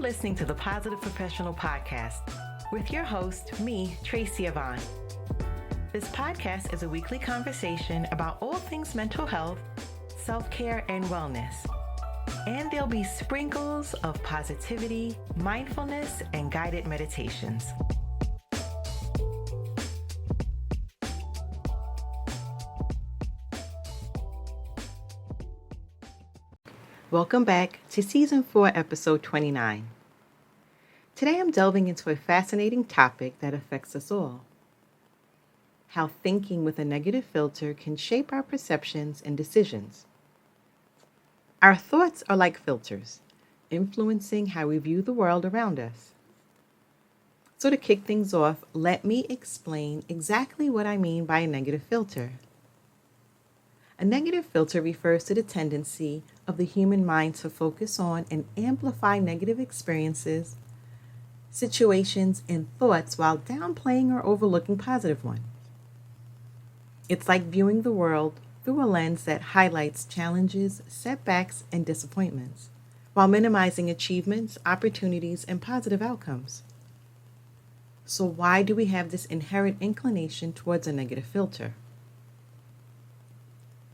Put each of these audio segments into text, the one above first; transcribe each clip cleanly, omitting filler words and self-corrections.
listening to the Positive Professional Podcast with your host, me, Tracy Yvonne. This podcast is a weekly conversation about all things mental health, self-care, and wellness. And there'll be sprinkles of positivity, mindfulness, and guided meditations. Welcome back to Season 4, Episode 29. Today I'm delving into a fascinating topic that affects us all. How thinking with a negative filter can shape our perceptions and decisions. Our thoughts are like filters, influencing how we view the world around us. So to kick things off, let me explain exactly what I mean by a negative filter. A negative filter refers to the tendency of the human mind to focus on and amplify negative experiences, situations, and thoughts while downplaying or overlooking positive ones. It's like viewing the world through a lens that highlights challenges, setbacks, and disappointments, while minimizing achievements, opportunities, and positive outcomes. So why do we have this inherent inclination towards a negative filter?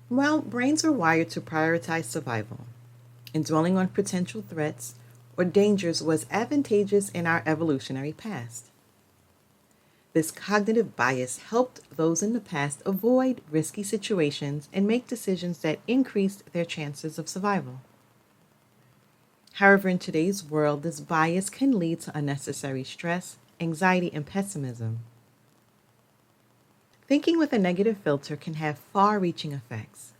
Well, brains are wired to prioritize survival, and dwelling on potential threats or dangers was advantageous in our evolutionary past. This cognitive bias helped those in the past avoid risky situations and make decisions that increased their chances of survival. However, in today's world, this bias can lead to unnecessary stress, anxiety, and pessimism. Thinking with a negative filter can have far-reaching effects.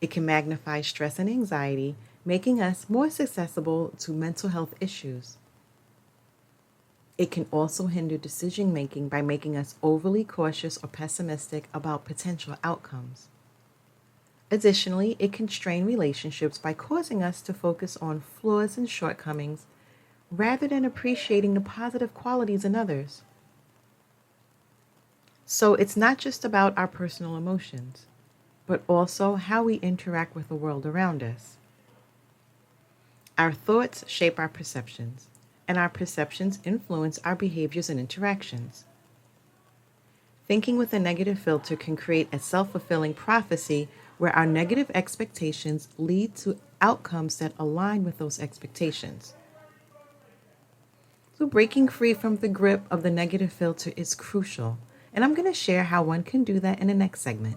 It can magnify stress and anxiety, making us more susceptible to mental health issues. It can also hinder decision-making by making us overly cautious or pessimistic about potential outcomes. Additionally, it can strain relationships by causing us to focus on flaws and shortcomings rather than appreciating the positive qualities in others. So it's not just about our personal emotions, but also how we interact with the world around us. Our thoughts shape our perceptions, and our perceptions influence our behaviors and interactions. Thinking with a negative filter can create a self-fulfilling prophecy where our negative expectations lead to outcomes that align with those expectations. So breaking free from the grip of the negative filter is crucial. And I'm going to share how one can do that in the next segment.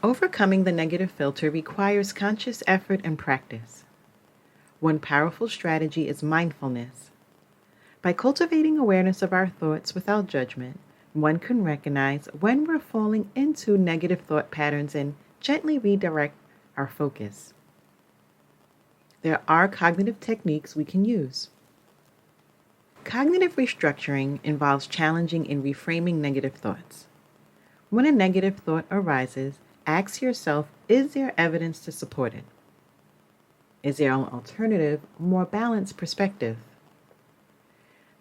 Overcoming the negative filter requires conscious effort and practice. One powerful strategy is mindfulness. By cultivating awareness of our thoughts without judgment, one can recognize when we're falling into negative thought patterns and gently redirect our focus. There are cognitive techniques we can use. Cognitive restructuring involves challenging and reframing negative thoughts. When a negative thought arises, ask yourself, is there evidence to support it? Is there an alternative, more balanced perspective?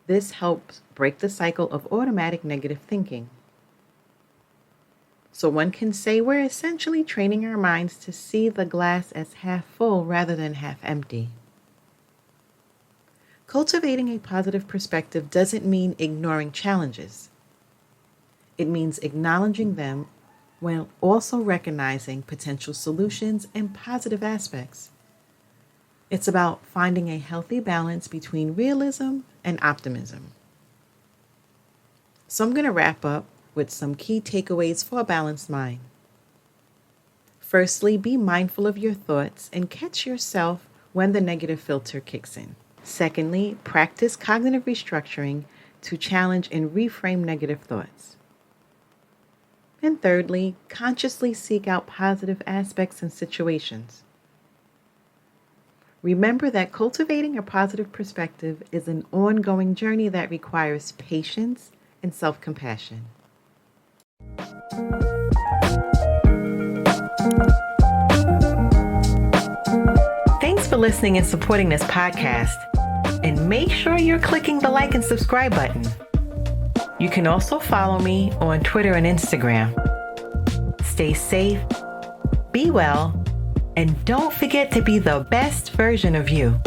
This helps break the cycle of automatic negative thinking. So one can say we're essentially training our minds to see the glass as half full rather than half empty. Cultivating a positive perspective doesn't mean ignoring challenges. It means acknowledging them while also recognizing potential solutions and positive aspects. It's about finding a healthy balance between realism and optimism. So I'm going to wrap up with some key takeaways for a balanced mind. Firstly, be mindful of your thoughts and catch yourself when the negative filter kicks in. Secondly, practice cognitive restructuring to challenge and reframe negative thoughts. And thirdly, consciously seek out positive aspects in situations. Remember that cultivating a positive perspective is an ongoing journey that requires patience and self-compassion. Thanks for listening and supporting this podcast. And make sure you're clicking the like and subscribe button. You can also follow me on Twitter and Instagram. Stay safe, be well, and don't forget to be the best version of you.